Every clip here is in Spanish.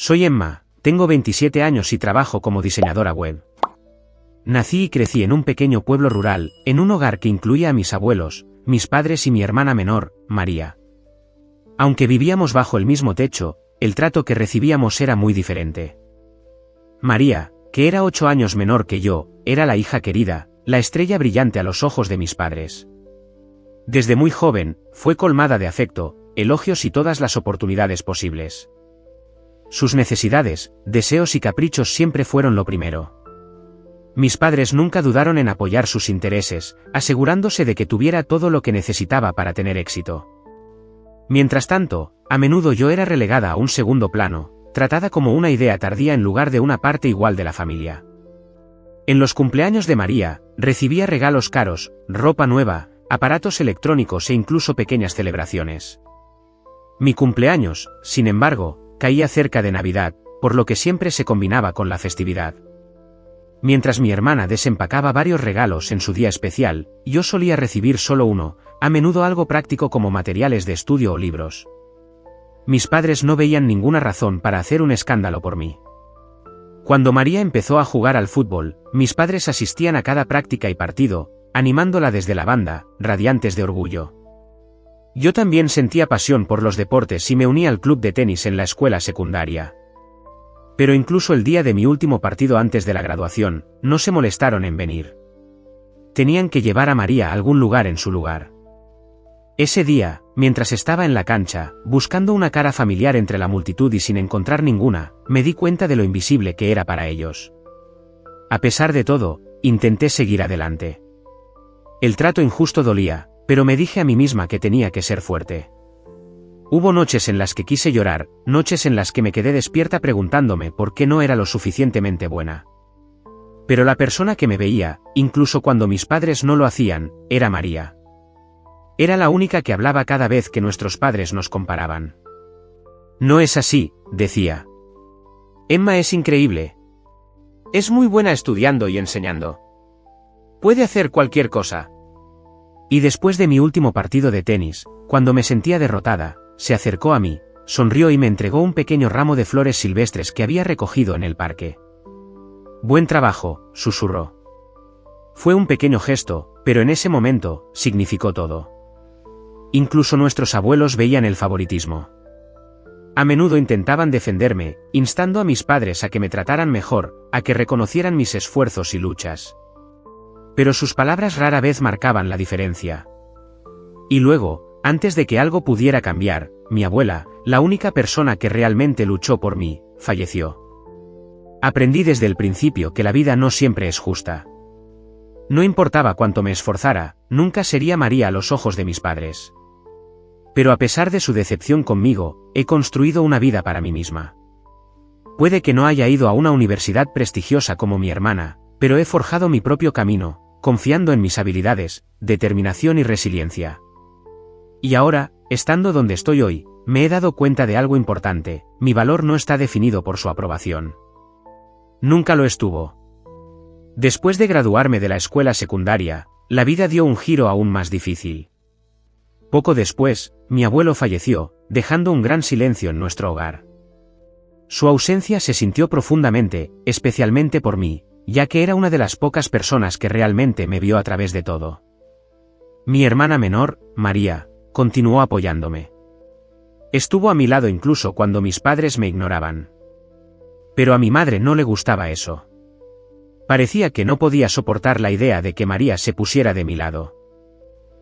Soy Emma, tengo 27 años y trabajo como diseñadora web. Nací y crecí en un pequeño pueblo rural, en un hogar que incluía a mis abuelos, mis padres y mi hermana menor, María. Aunque vivíamos bajo el mismo techo, el trato que recibíamos era muy diferente. María, que era 8 años menor que yo, era la hija querida, la estrella brillante a los ojos de mis padres. Desde muy joven, fue colmada de afecto, elogios y todas las oportunidades posibles. Sus necesidades, deseos y caprichos siempre fueron lo primero. Mis padres nunca dudaron en apoyar sus intereses, asegurándose de que tuviera todo lo que necesitaba para tener éxito. Mientras tanto, a menudo yo era relegada a un segundo plano, tratada como una idea tardía en lugar de una parte igual de la familia. En los cumpleaños de María, recibía regalos caros, ropa nueva, aparatos electrónicos e incluso pequeñas celebraciones. Mi cumpleaños, sin embargo, caía cerca de Navidad, por lo que siempre se combinaba con la festividad. Mientras mi hermana desempacaba varios regalos en su día especial, yo solía recibir solo uno, a menudo algo práctico como materiales de estudio o libros. Mis padres no veían ninguna razón para hacer un escándalo por mí. Cuando María empezó a jugar al fútbol, mis padres asistían a cada práctica y partido, animándola desde la banda, radiantes de orgullo. Yo también sentía pasión por los deportes y me uní al club de tenis en la escuela secundaria. Pero incluso el día de mi último partido antes de la graduación, no se molestaron en venir. Tenían que llevar a María a algún lugar en su lugar. Ese día, mientras estaba en la cancha, buscando una cara familiar entre la multitud y sin encontrar ninguna, me di cuenta de lo invisible que era para ellos. A pesar de todo, intenté seguir adelante. El trato injusto dolía, pero me dije a mí misma que tenía que ser fuerte. Hubo noches en las que quise llorar, noches en las que me quedé despierta preguntándome por qué no era lo suficientemente buena. Pero la persona que me veía, incluso cuando mis padres no lo hacían, era María. Era la única que hablaba cada vez que nuestros padres nos comparaban. No es así, decía. Emma es increíble. Es muy buena estudiando y enseñando. Puede hacer cualquier cosa. Y después de mi último partido de tenis, cuando me sentía derrotada, se acercó a mí, sonrió y me entregó un pequeño ramo de flores silvestres que había recogido en el parque. Buen trabajo, susurró. Fue un pequeño gesto, pero en ese momento, significó todo. Incluso nuestros abuelos veían el favoritismo. A menudo intentaban defenderme, instando a mis padres a que me trataran mejor, a que reconocieran mis esfuerzos y luchas. Pero sus palabras rara vez marcaban la diferencia. Y luego, antes de que algo pudiera cambiar, mi abuela, la única persona que realmente luchó por mí, falleció. Aprendí desde el principio que la vida no siempre es justa. No importaba cuánto me esforzara, nunca sería María a los ojos de mis padres. Pero a pesar de su decepción conmigo, he construido una vida para mí misma. Puede que no haya ido a una universidad prestigiosa como mi hermana, pero he forjado mi propio camino, confiando en mis habilidades, determinación y resiliencia. Y ahora, estando donde estoy hoy, me he dado cuenta de algo importante: mi valor no está definido por su aprobación. Nunca lo estuvo. Después de graduarme de la escuela secundaria, la vida dio un giro aún más difícil. Poco después, mi abuelo falleció, dejando un gran silencio en nuestro hogar. Su ausencia se sintió profundamente, especialmente por mí, ya que era una de las pocas personas que realmente me vio a través de todo. Mi hermana menor, María, continuó apoyándome. Estuvo a mi lado incluso cuando mis padres me ignoraban. Pero a mi madre no le gustaba eso. Parecía que no podía soportar la idea de que María se pusiera de mi lado.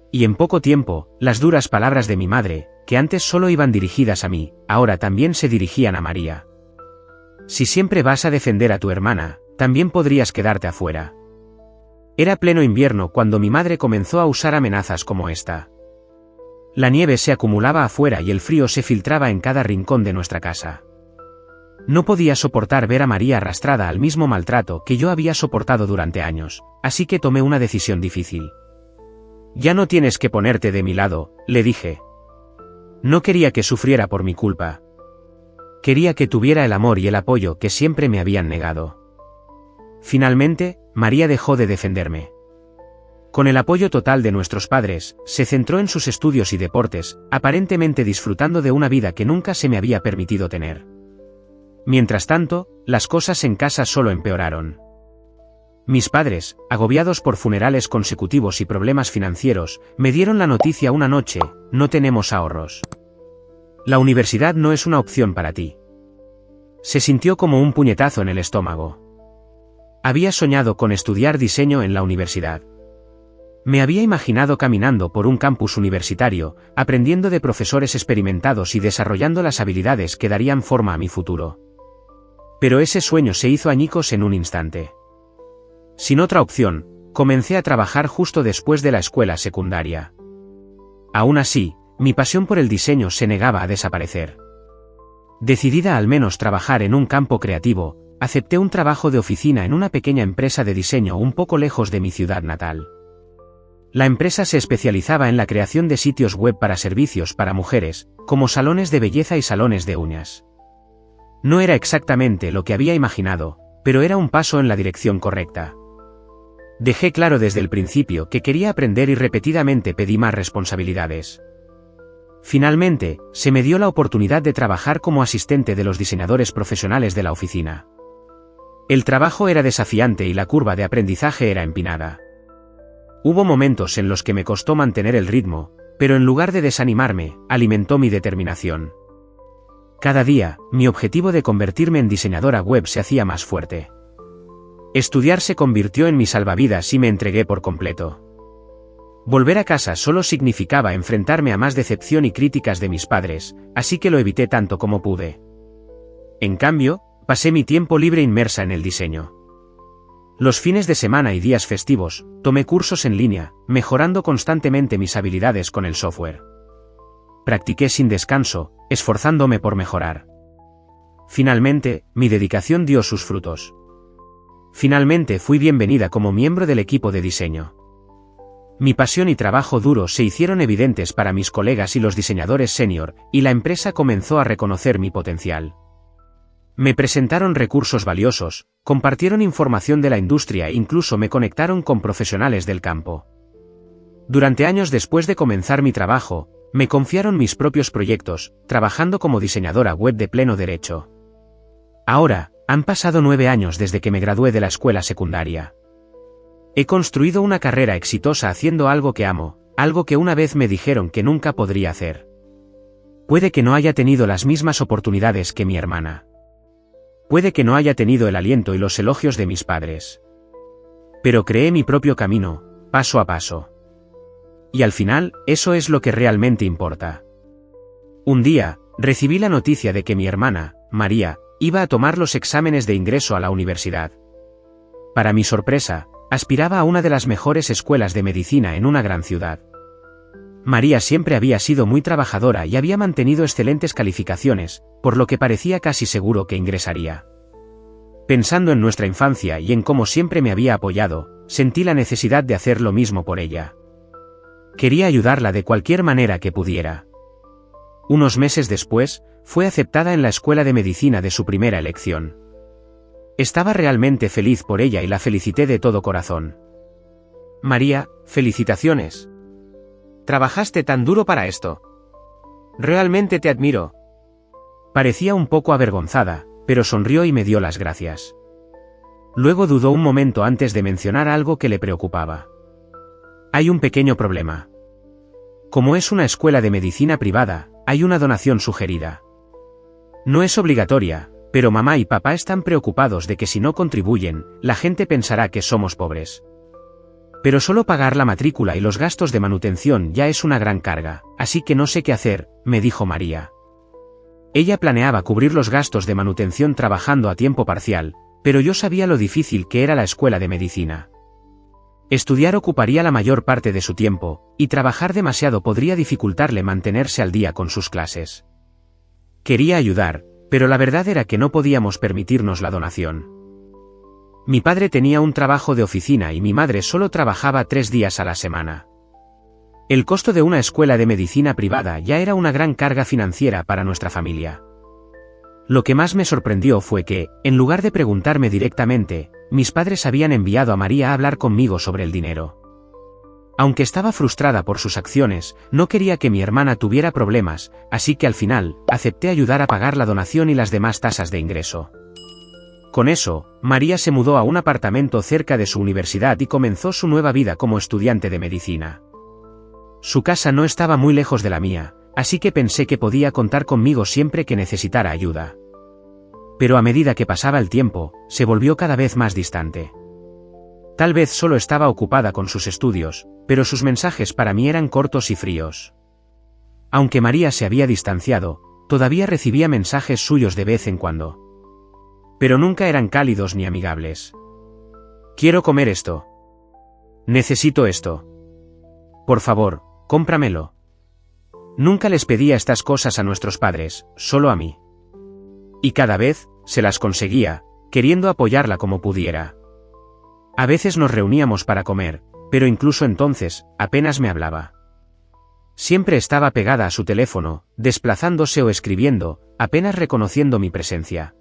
Y en poco tiempo, las duras palabras de mi madre, que antes solo iban dirigidas a mí, ahora también se dirigían a María. Si siempre vas a defender a tu hermana, también podrías quedarte afuera. Era pleno invierno cuando mi madre comenzó a usar amenazas como esta. La nieve se acumulaba afuera y el frío se filtraba en cada rincón de nuestra casa. No podía soportar ver a María arrastrada al mismo maltrato que yo había soportado durante años, así que tomé una decisión difícil. Ya no tienes que ponerte de mi lado, le dije. No quería que sufriera por mi culpa. Quería que tuviera el amor y el apoyo que siempre me habían negado. Finalmente, María dejó de defenderme. Con el apoyo total de nuestros padres, se centró en sus estudios y deportes, aparentemente disfrutando de una vida que nunca se me había permitido tener. Mientras tanto, las cosas en casa solo empeoraron. Mis padres, agobiados por funerales consecutivos y problemas financieros, me dieron la noticia una noche: no tenemos ahorros. La universidad no es una opción para ti. Se sintió como un puñetazo en el estómago. Había soñado con estudiar diseño en la universidad. Me había imaginado caminando por un campus universitario, aprendiendo de profesores experimentados y desarrollando las habilidades que darían forma a mi futuro. Pero ese sueño se hizo añicos en un instante. Sin otra opción, comencé a trabajar justo después de la escuela secundaria. Aún así, mi pasión por el diseño se negaba a desaparecer. Decidida al menos trabajar en un campo creativo, acepté un trabajo de oficina en una pequeña empresa de diseño un poco lejos de mi ciudad natal. La empresa se especializaba en la creación de sitios web para servicios para mujeres, como salones de belleza y salones de uñas. No era exactamente lo que había imaginado, pero era un paso en la dirección correcta. Dejé claro desde el principio que quería aprender y repetidamente pedí más responsabilidades. Finalmente, se me dio la oportunidad de trabajar como asistente de los diseñadores profesionales de la oficina. El trabajo era desafiante y la curva de aprendizaje era empinada. Hubo momentos en los que me costó mantener el ritmo, pero en lugar de desanimarme, alimentó mi determinación. Cada día, mi objetivo de convertirme en diseñadora web se hacía más fuerte. Estudiar se convirtió en mi salvavidas y me entregué por completo. Volver a casa solo significaba enfrentarme a más decepción y críticas de mis padres, así que lo evité tanto como pude. En cambio, pasé mi tiempo libre inmersa en el diseño. Los fines de semana y días festivos, tomé cursos en línea, mejorando constantemente mis habilidades con el software. Practiqué sin descanso, esforzándome por mejorar. Finalmente, mi dedicación dio sus frutos. Finalmente fui bienvenida como miembro del equipo de diseño. Mi pasión y trabajo duro se hicieron evidentes para mis colegas y los diseñadores senior, y la empresa comenzó a reconocer mi potencial. Me presentaron recursos valiosos, compartieron información de la industria e incluso me conectaron con profesionales del campo. Durante años después de comenzar mi trabajo, me confiaron mis propios proyectos, trabajando como diseñadora web de pleno derecho. Ahora, han pasado 9 años desde que me gradué de la escuela secundaria. He construido una carrera exitosa haciendo algo que amo, algo que una vez me dijeron que nunca podría hacer. Puede que no haya tenido las mismas oportunidades que mi hermana. Puede que no haya tenido el aliento y los elogios de mis padres. Pero creé mi propio camino, paso a paso. Y al final, eso es lo que realmente importa. Un día, recibí la noticia de que mi hermana, María, iba a tomar los exámenes de ingreso a la universidad. Para mi sorpresa, aspiraba a una de las mejores escuelas de medicina en una gran ciudad. María siempre había sido muy trabajadora y había mantenido excelentes calificaciones, por lo que parecía casi seguro que ingresaría. Pensando en nuestra infancia y en cómo siempre me había apoyado, sentí la necesidad de hacer lo mismo por ella. Quería ayudarla de cualquier manera que pudiera. Unos meses después, fue aceptada en la escuela de medicina de su primera elección. Estaba realmente feliz por ella y la felicité de todo corazón. María, felicitaciones. Trabajaste tan duro para esto. Realmente te admiro. Parecía un poco avergonzada, pero sonrió y me dio las gracias. Luego dudó un momento antes de mencionar algo que le preocupaba. Hay un pequeño problema. Como es una escuela de medicina privada, hay una donación sugerida. No es obligatoria, pero mamá y papá están preocupados de que si no contribuyen, la gente pensará que somos pobres. Pero solo pagar la matrícula y los gastos de manutención ya es una gran carga, así que no sé qué hacer, me dijo María. Ella planeaba cubrir los gastos de manutención trabajando a tiempo parcial, pero yo sabía lo difícil que era la escuela de medicina. Estudiar ocuparía la mayor parte de su tiempo, y trabajar demasiado podría dificultarle mantenerse al día con sus clases. Quería ayudar, pero la verdad era que no podíamos permitirnos la donación. Mi padre tenía un trabajo de oficina y mi madre solo trabajaba 3 días a la semana. El costo de una escuela de medicina privada ya era una gran carga financiera para nuestra familia. Lo que más me sorprendió fue que, en lugar de preguntarme directamente, mis padres habían enviado a María a hablar conmigo sobre el dinero. Aunque estaba frustrada por sus acciones, no quería que mi hermana tuviera problemas, así que al final, acepté ayudar a pagar la donación y las demás tasas de ingreso. Con eso, María se mudó a un apartamento cerca de su universidad y comenzó su nueva vida como estudiante de medicina. Su casa no estaba muy lejos de la mía, así que pensé que podía contar conmigo siempre que necesitara ayuda. Pero a medida que pasaba el tiempo, se volvió cada vez más distante. Tal vez solo estaba ocupada con sus estudios, pero sus mensajes para mí eran cortos y fríos. Aunque María se había distanciado, todavía recibía mensajes suyos de vez en cuando. Pero nunca eran cálidos ni amigables. Quiero comer esto. Necesito esto. Por favor, cómpramelo. Nunca les pedía estas cosas a nuestros padres, solo a mí. Y cada vez, se las conseguía, queriendo apoyarla como pudiera. A veces nos reuníamos para comer, pero incluso entonces, apenas me hablaba. Siempre estaba pegada a su teléfono, desplazándose o escribiendo, apenas reconociendo mi presencia.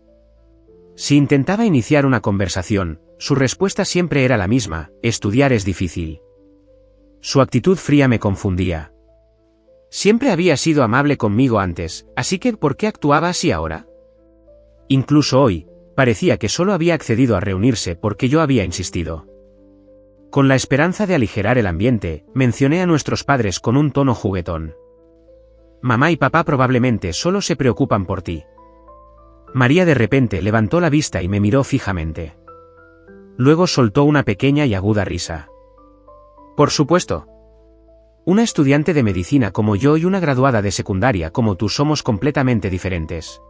Si intentaba iniciar una conversación, su respuesta siempre era la misma: estudiar es difícil. Su actitud fría me confundía. Siempre había sido amable conmigo antes, así que ¿por qué actuaba así ahora? Incluso hoy, parecía que solo había accedido a reunirse porque yo había insistido. Con la esperanza de aligerar el ambiente, mencioné a nuestros padres con un tono juguetón. Mamá y papá probablemente solo se preocupan por ti. María de repente levantó la vista y me miró fijamente. Luego soltó una pequeña y aguda risa. Por supuesto. Una estudiante de medicina como yo y una graduada de secundaria como tú somos completamente diferentes.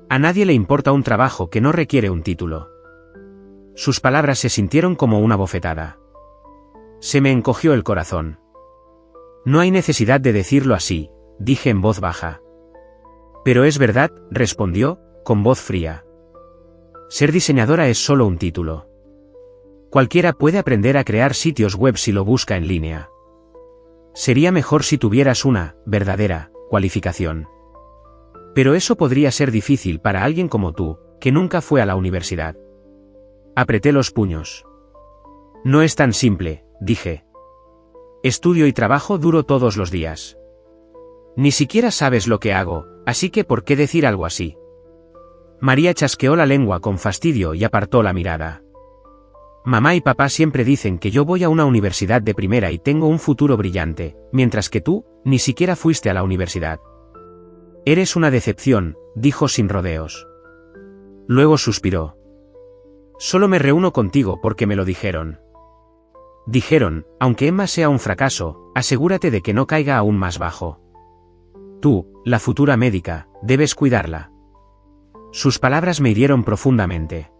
A nadie le importa un trabajo que no requiere un título. Sus palabras se sintieron como una bofetada. Se me encogió el corazón. No hay necesidad de decirlo así, dije en voz baja. Pero es verdad, respondió, con voz fría. Ser diseñadora es solo un título. Cualquiera puede aprender a crear sitios web si lo busca en línea. Sería mejor si tuvieras una verdadera cualificación. Pero eso podría ser difícil para alguien como tú, que nunca fue a la universidad. Apreté los puños. No es tan simple, dije. Estudio y trabajo duro todos los días. Ni siquiera sabes lo que hago, así que ¿por qué decir algo así? María chasqueó la lengua con fastidio y apartó la mirada. Mamá y papá siempre dicen que yo voy a una universidad de primera y tengo un futuro brillante, mientras que tú, ni siquiera fuiste a la universidad. Eres una decepción, dijo sin rodeos. Luego suspiró. Solo me reúno contigo porque me lo dijeron. Dijeron, aunque Emma sea un fracaso, asegúrate de que no caiga aún más bajo. Tú, la futura médica, debes cuidarla. Sus palabras me hirieron profundamente.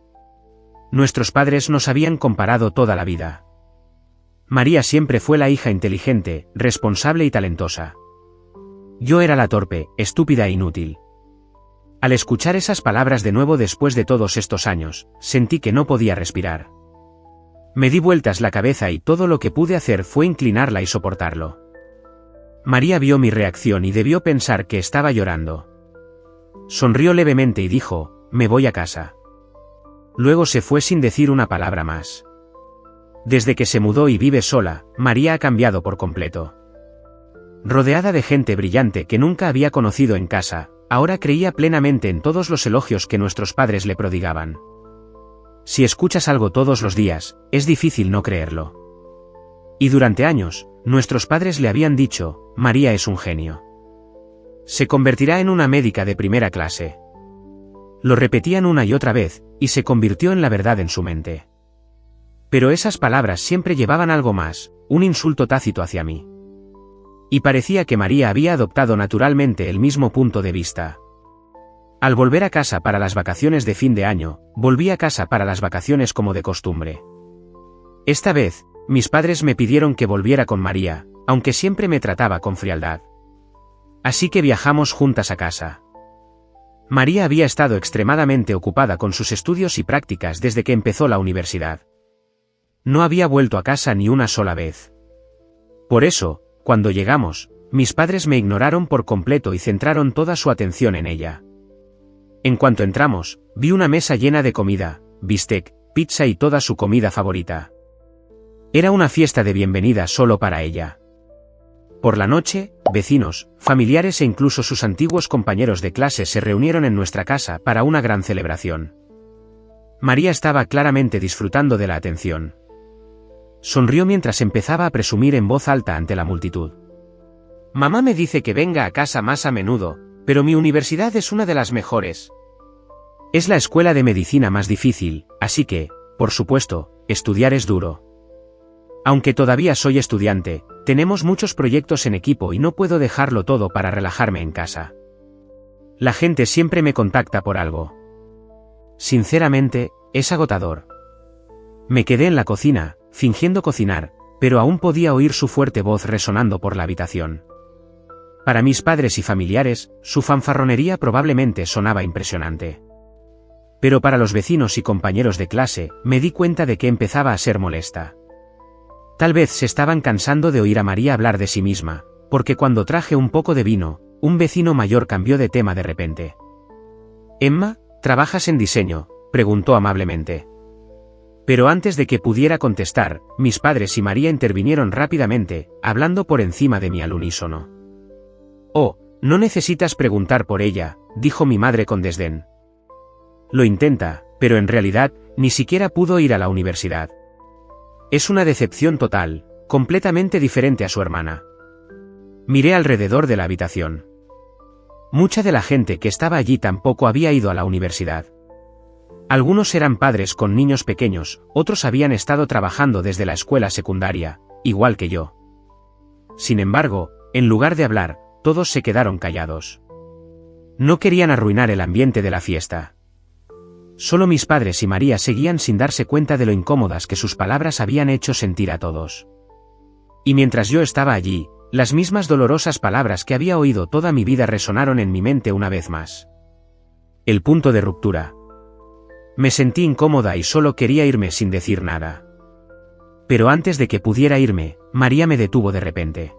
Nuestros padres nos habían comparado toda la vida. María siempre fue la hija inteligente, responsable y talentosa. Yo era la torpe, estúpida e inútil. Al escuchar esas palabras de nuevo después de todos estos años, sentí que no podía respirar. Me di vueltas la cabeza y todo lo que pude hacer fue inclinarla y soportarlo. María vio mi reacción y debió pensar que estaba llorando. Sonrió levemente y dijo, me voy a casa. Luego se fue sin decir una palabra más. Desde que se mudó y vive sola, María ha cambiado por completo. Rodeada de gente brillante que nunca había conocido en casa, ahora creía plenamente en todos los elogios que nuestros padres le prodigaban. Si escuchas algo todos los días, es difícil no creerlo. Y durante años, nuestros padres le habían dicho, María es un genio. Se convertirá en una médica de primera clase. Lo repetían una y otra vez, y se convirtió en la verdad en su mente. Pero esas palabras siempre llevaban algo más, un insulto tácito hacia mí. Y parecía que María había adoptado naturalmente el mismo punto de vista. Al volver a casa para las vacaciones de fin de año, volví a casa para las vacaciones como de costumbre. Esta vez, mis padres me pidieron que volviera con María, aunque siempre me trataba con frialdad. Así que viajamos juntas a casa. María había estado extremadamente ocupada con sus estudios y prácticas desde que empezó la universidad. No había vuelto a casa ni una sola vez. Por eso, cuando llegamos, mis padres me ignoraron por completo y centraron toda su atención en ella. En cuanto entramos, vi una mesa llena de comida, bistec, pizza y toda su comida favorita. Era una fiesta de bienvenida solo para ella. Por la noche, vecinos, familiares e incluso sus antiguos compañeros de clase se reunieron en nuestra casa para una gran celebración. María estaba claramente disfrutando de la atención. Sonrió mientras empezaba a presumir en voz alta ante la multitud. Mamá me dice que venga a casa más a menudo, pero mi universidad es una de las mejores. Es la escuela de medicina más difícil, así que, por supuesto, estudiar es duro. Aunque todavía soy estudiante, tenemos muchos proyectos en equipo y no puedo dejarlo todo para relajarme en casa. La gente siempre me contacta por algo. Sinceramente, es agotador. Me quedé en la cocina, fingiendo cocinar, pero aún podía oír su fuerte voz resonando por la habitación. Para mis padres y familiares, su fanfarronería probablemente sonaba impresionante. Pero para los vecinos y compañeros de clase, me di cuenta de que empezaba a ser molesta. Tal vez se estaban cansando de oír a María hablar de sí misma, porque cuando traje un poco de vino, un vecino mayor cambió de tema de repente. «Emma, ¿trabajas en diseño?», preguntó amablemente. Pero antes de que pudiera contestar, mis padres y María intervinieron rápidamente, hablando por encima de mí al unísono. «Oh, no necesitas preguntar por ella», dijo mi madre con desdén. «Lo intenta, pero en realidad, ni siquiera pudo ir a la universidad. Es una decepción total, completamente diferente a su hermana». Miré alrededor de la habitación. Mucha de la gente que estaba allí tampoco había ido a la universidad. Algunos eran padres con niños pequeños, otros habían estado trabajando desde la escuela secundaria, igual que yo. Sin embargo, en lugar de hablar, todos se quedaron callados. No querían arruinar el ambiente de la fiesta. Solo mis padres y María seguían sin darse cuenta de lo incómodas que sus palabras habían hecho sentir a todos. Y mientras yo estaba allí, las mismas dolorosas palabras que había oído toda mi vida resonaron en mi mente una vez más. El punto de ruptura. Me sentí incómoda y solo quería irme sin decir nada. Pero antes de que pudiera irme, María me detuvo de repente.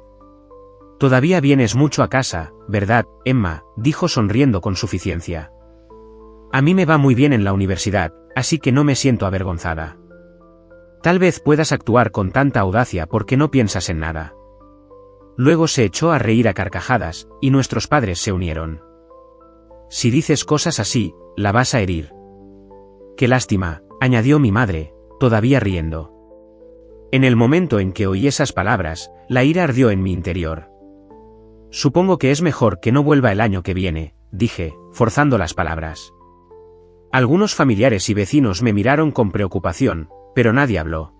«Todavía vienes mucho a casa, ¿verdad, Emma?», dijo sonriendo con suficiencia. «A mí me va muy bien en la universidad, así que no me siento avergonzada. Tal vez puedas actuar con tanta audacia porque no piensas en nada». Luego se echó a reír a carcajadas, y nuestros padres se unieron. «Si dices cosas así, la vas a herir». «Qué lástima», añadió mi madre, todavía riendo. En el momento en que oí esas palabras, la ira ardió en mi interior. «Supongo que es mejor que no vuelva el año que viene», dije, forzando las palabras. Algunos familiares y vecinos me miraron con preocupación, pero nadie habló.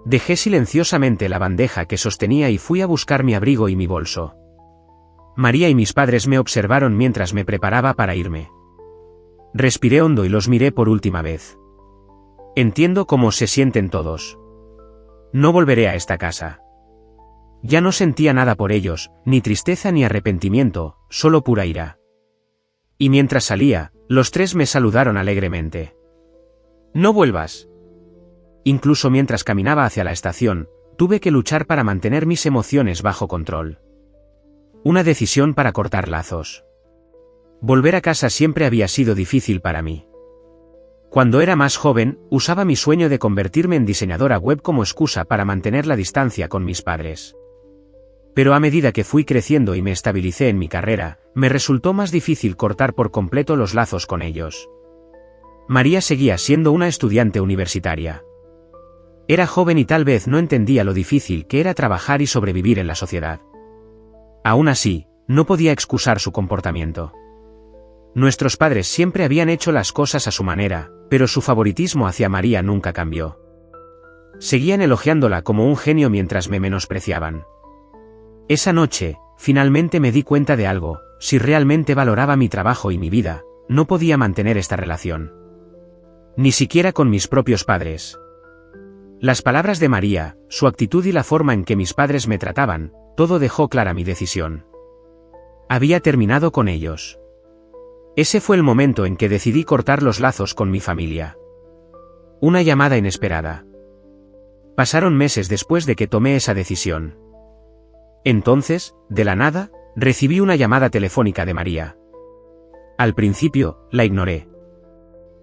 Dejé silenciosamente la bandeja que sostenía y fui a buscar mi abrigo y mi bolso. María y mis padres me observaron mientras me preparaba para irme. Respiré hondo y los miré por última vez. Entiendo cómo se sienten todos. No volveré a esta casa. Ya no sentía nada por ellos, ni tristeza ni arrepentimiento, solo pura ira. Y mientras salía, los tres me saludaron alegremente. «No vuelvas». Incluso mientras caminaba hacia la estación, tuve que luchar para mantener mis emociones bajo control. Una decisión para cortar lazos. Volver a casa siempre había sido difícil para mí. Cuando era más joven, usaba mi sueño de convertirme en diseñadora web como excusa para mantener la distancia con mis padres. Pero a medida que fui creciendo y me estabilicé en mi carrera, me resultó más difícil cortar por completo los lazos con ellos. María seguía siendo una estudiante universitaria. Era joven y tal vez no entendía lo difícil que era trabajar y sobrevivir en la sociedad. Aún así, no podía excusar su comportamiento. Nuestros padres siempre habían hecho las cosas a su manera, pero su favoritismo hacia María nunca cambió. Seguían elogiándola como un genio mientras me menospreciaban. Esa noche, finalmente me di cuenta de algo: si realmente valoraba mi trabajo y mi vida, no podía mantener esta relación. Ni siquiera con mis propios padres. Las palabras de María, su actitud y la forma en que mis padres me trataban, todo dejó clara mi decisión. Había terminado con ellos. Ese fue el momento en que decidí cortar los lazos con mi familia. Una llamada inesperada. Pasaron meses después de que tomé esa decisión. Entonces, de la nada, recibí una llamada telefónica de María. Al principio, la ignoré.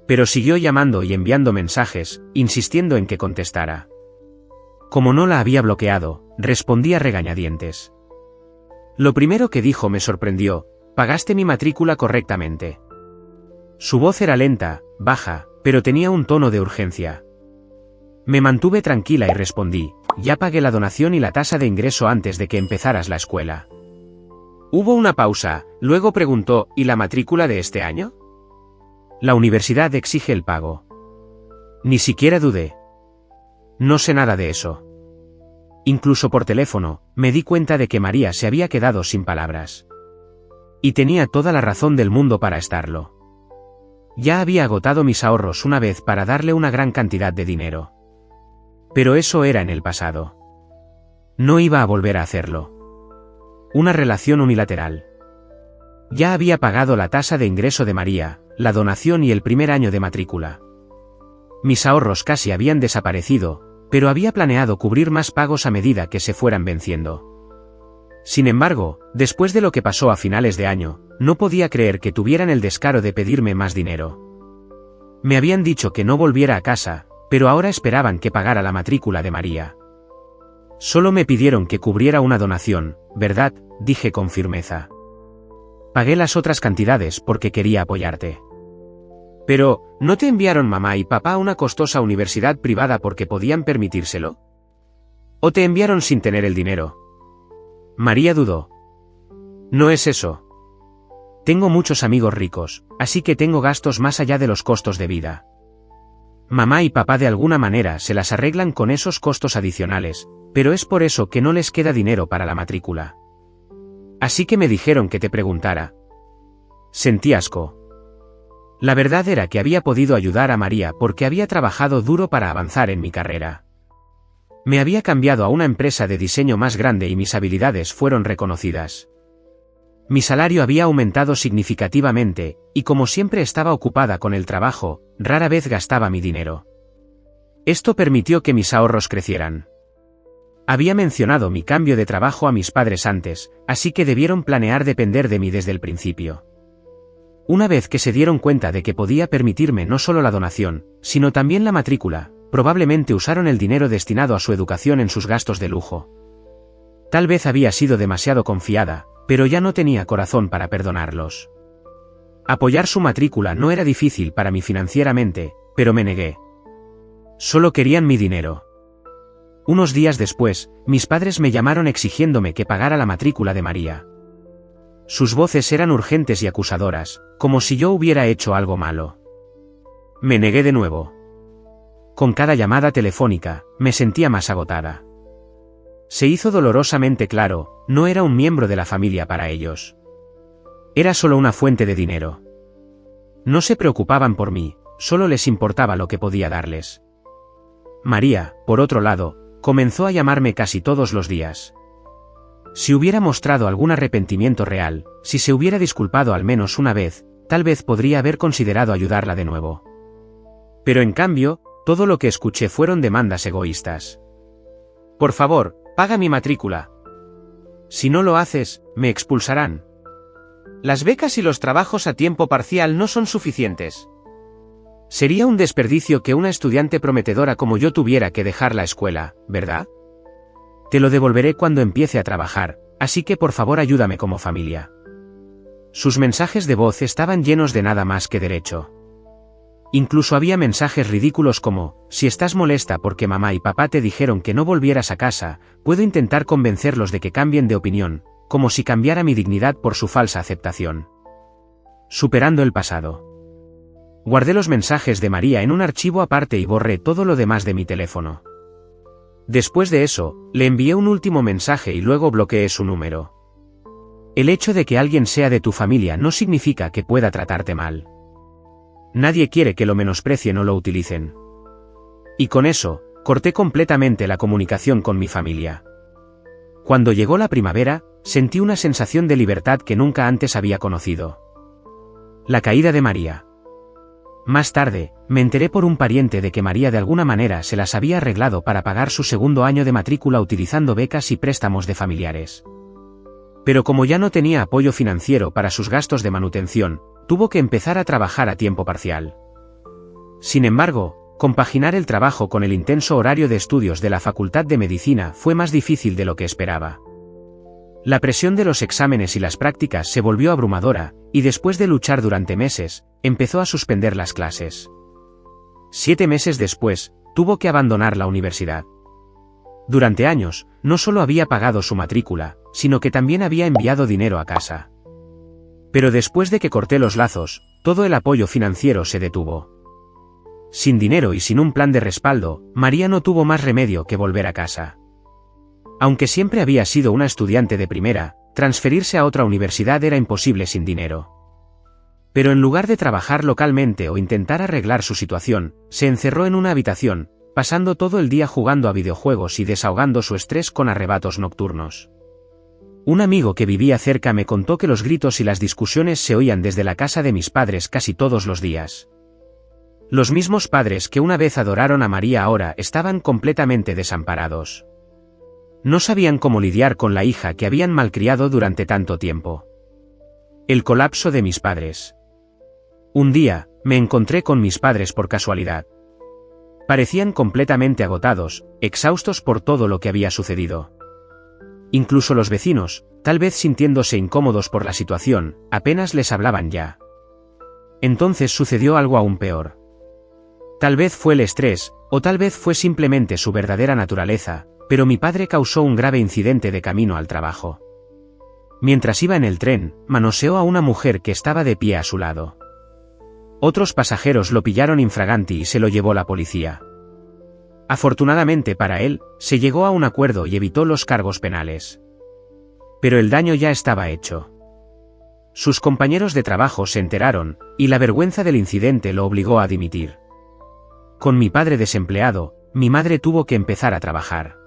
Pero siguió llamando y enviando mensajes, insistiendo en que contestara. Como no la había bloqueado, respondí a regañadientes. Lo primero que dijo me sorprendió: «¿Pagaste mi matrícula correctamente?». Su voz era lenta, baja, pero tenía un tono de urgencia. Me mantuve tranquila y respondí: «Ya pagué la donación y la tasa de ingreso antes de que empezaras la escuela». Hubo una pausa, luego preguntó: «¿Y la matrícula de este año?». «La universidad exige el pago». Ni siquiera dudé. No sé nada de eso. Incluso por teléfono, me di cuenta de que María se había quedado sin palabras. Y tenía toda la razón del mundo para estarlo. Ya había agotado mis ahorros una vez para darle una gran cantidad de dinero. Pero eso era en el pasado. No iba a volver a hacerlo. Una relación unilateral. Ya había pagado la tasa de ingreso de María, la donación y el primer año de matrícula. Mis ahorros casi habían desaparecido, pero había planeado cubrir más pagos a medida que se fueran venciendo. Sin embargo, después de lo que pasó a finales de año, no podía creer que tuvieran el descaro de pedirme más dinero. Me habían dicho que no volviera a casa, pero ahora esperaban que pagara la matrícula de María. Solo me pidieron que cubriera una donación, ¿verdad?, dije con firmeza. Pagué las otras cantidades porque quería apoyarte. Pero, ¿no te enviaron mamá y papá a una costosa universidad privada porque podían permitírselo? ¿O te enviaron sin tener el dinero? María dudó. No es eso. Tengo muchos amigos ricos, así que tengo gastos más allá de los costos de vida. Mamá y papá de alguna manera se las arreglan con esos costos adicionales, pero es por eso que no les queda dinero para la matrícula. Así que me dijeron que te preguntara. Sentí asco. La verdad era que había podido ayudar a María porque había trabajado duro para avanzar en mi carrera. Me había cambiado a una empresa de diseño más grande y mis habilidades fueron reconocidas. Mi salario había aumentado significativamente, y como siempre estaba ocupada con el trabajo, rara vez gastaba mi dinero. Esto permitió que mis ahorros crecieran. Había mencionado mi cambio de trabajo a mis padres antes, así que debieron planear depender de mí desde el principio. Una vez que se dieron cuenta de que podía permitirme no solo la donación, sino también la matrícula, probablemente usaron el dinero destinado a su educación en sus gastos de lujo. Tal vez había sido demasiado confiada, pero ya no tenía corazón para perdonarlos. Apoyar su matrícula no era difícil para mí financieramente, pero me negué. Solo querían mi dinero. Unos días después, mis padres me llamaron exigiéndome que pagara la matrícula de María. Sus voces eran urgentes y acusadoras, como si yo hubiera hecho algo malo. Me negué de nuevo. Con cada llamada telefónica, me sentía más agotada. Se hizo dolorosamente claro, no era un miembro de la familia para ellos. Era solo una fuente de dinero. No se preocupaban por mí, solo les importaba lo que podía darles. María, por otro lado, comenzó a llamarme casi todos los días. Si hubiera mostrado algún arrepentimiento real, si se hubiera disculpado al menos una vez, tal vez podría haber considerado ayudarla de nuevo. Pero en cambio, todo lo que escuché fueron demandas egoístas. Por favor, paga mi matrícula. Si no lo haces, me expulsarán. Las becas y los trabajos a tiempo parcial no son suficientes. Sería un desperdicio que una estudiante prometedora como yo tuviera que dejar la escuela, ¿verdad? Te lo devolveré cuando empiece a trabajar, así que por favor ayúdame como familia. Sus mensajes de voz estaban llenos de nada más que derecho. Incluso había mensajes ridículos como: si estás molesta porque mamá y papá te dijeron que no volvieras a casa, puedo intentar convencerlos de que cambien de opinión, como si cambiara mi dignidad por su falsa aceptación. Superando el pasado. Guardé los mensajes de María en un archivo aparte y borré todo lo demás de mi teléfono. Después de eso, le envié un último mensaje y luego bloqueé su número. El hecho de que alguien sea de tu familia no significa que pueda tratarte mal. Nadie quiere que lo menosprecien o lo utilicen. Y con eso, corté completamente la comunicación con mi familia. Cuando llegó la primavera, sentí una sensación de libertad que nunca antes había conocido. La caída de María. Más tarde, me enteré por un pariente de que María de alguna manera se las había arreglado para pagar su segundo año de matrícula utilizando becas y préstamos de familiares. Pero como ya no tenía apoyo financiero para sus gastos de manutención, tuvo que empezar a trabajar a tiempo parcial. Sin embargo, compaginar el trabajo con el intenso horario de estudios de la Facultad de Medicina fue más difícil de lo que esperaba. La presión de los exámenes y las prácticas se volvió abrumadora, y después de luchar durante meses, empezó a suspender las clases. 7 meses después, tuvo que abandonar la universidad. Durante años, no solo había pagado su matrícula, sino que también había enviado dinero a casa. Pero después de que corté los lazos, todo el apoyo financiero se detuvo. Sin dinero y sin un plan de respaldo, María no tuvo más remedio que volver a casa. Aunque siempre había sido una estudiante de primera, transferirse a otra universidad era imposible sin dinero. Pero en lugar de trabajar localmente o intentar arreglar su situación, se encerró en una habitación, pasando todo el día jugando a videojuegos y desahogando su estrés con arrebatos nocturnos. Un amigo que vivía cerca me contó que los gritos y las discusiones se oían desde la casa de mis padres casi todos los días. Los mismos padres que una vez adoraron a María ahora estaban completamente desamparados. No sabían cómo lidiar con la hija que habían malcriado durante tanto tiempo. El colapso de mis padres. Un día, me encontré con mis padres por casualidad. Parecían completamente agotados, exhaustos por todo lo que había sucedido. Incluso los vecinos, tal vez sintiéndose incómodos por la situación, apenas les hablaban ya. Entonces sucedió algo aún peor. Tal vez fue el estrés, o tal vez fue simplemente su verdadera naturaleza, pero mi padre causó un grave incidente de camino al trabajo. Mientras iba en el tren, manoseó a una mujer que estaba de pie a su lado. Otros pasajeros lo pillaron infraganti y se lo llevó la policía. Afortunadamente para él, se llegó a un acuerdo y evitó los cargos penales. Pero el daño ya estaba hecho. Sus compañeros de trabajo se enteraron, y la vergüenza del incidente lo obligó a dimitir. Con mi padre desempleado, mi madre tuvo que empezar a trabajar.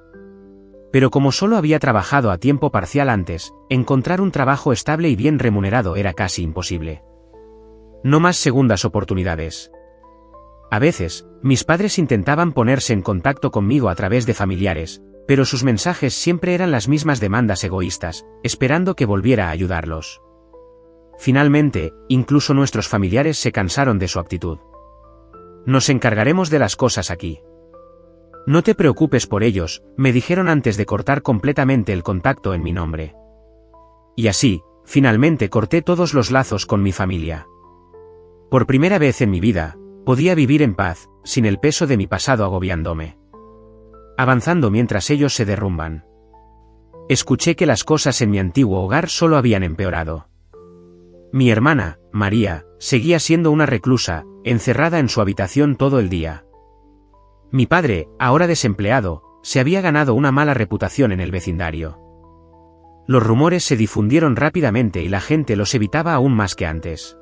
Pero como solo había trabajado a tiempo parcial antes, encontrar un trabajo estable y bien remunerado era casi imposible. No más segundas oportunidades. A veces, mis padres intentaban ponerse en contacto conmigo a través de familiares, pero sus mensajes siempre eran las mismas demandas egoístas, esperando que volviera a ayudarlos. Finalmente, incluso nuestros familiares se cansaron de su actitud. Nos encargaremos de las cosas aquí. No te preocupes por ellos, me dijeron antes de cortar completamente el contacto en mi nombre. Y así, finalmente corté todos los lazos con mi familia. Por primera vez en mi vida, podía vivir en paz, sin el peso de mi pasado agobiándome. Avanzando mientras ellos se derrumban. Escuché que las cosas en mi antiguo hogar solo habían empeorado. Mi hermana, María, seguía siendo una reclusa, encerrada en su habitación todo el día. Mi padre, ahora desempleado, se había ganado una mala reputación en el vecindario. Los rumores se difundieron rápidamente y la gente los evitaba aún más que antes.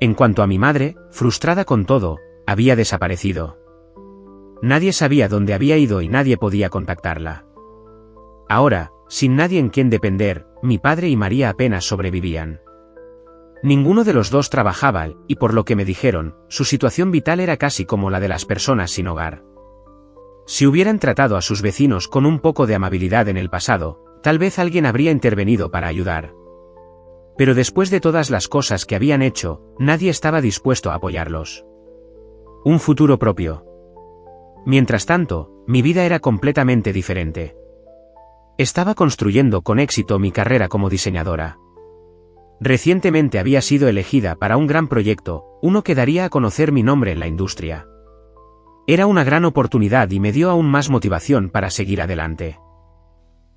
En cuanto a mi madre, frustrada con todo, había desaparecido. Nadie sabía dónde había ido y nadie podía contactarla. Ahora, sin nadie en quien depender, mi padre y María apenas sobrevivían. Ninguno de los dos trabajaba, y por lo que me dijeron, su situación vital era casi como la de las personas sin hogar. Si hubieran tratado a sus vecinos con un poco de amabilidad en el pasado, tal vez alguien habría intervenido para ayudar. Pero después de todas las cosas que habían hecho, nadie estaba dispuesto a apoyarlos. Un futuro propio. Mientras tanto, mi vida era completamente diferente. Estaba construyendo con éxito mi carrera como diseñadora. Recientemente había sido elegida para un gran proyecto, uno que daría a conocer mi nombre en la industria. Era una gran oportunidad y me dio aún más motivación para seguir adelante.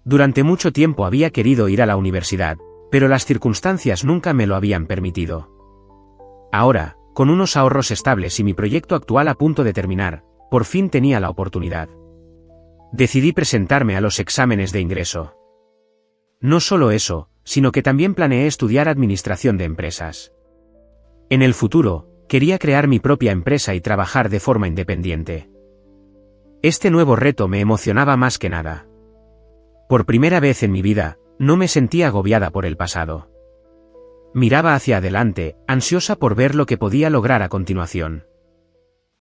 Durante mucho tiempo había querido ir a la universidad, pero las circunstancias nunca me lo habían permitido. Ahora, con unos ahorros estables y mi proyecto actual a punto de terminar, por fin tenía la oportunidad. Decidí presentarme a los exámenes de ingreso. No solo eso, sino que también planeé estudiar administración de empresas. En el futuro, quería crear mi propia empresa y trabajar de forma independiente. Este nuevo reto me emocionaba más que nada. Por primera vez en mi vida, no me sentía agobiada por el pasado. Miraba hacia adelante, ansiosa por ver lo que podía lograr a continuación.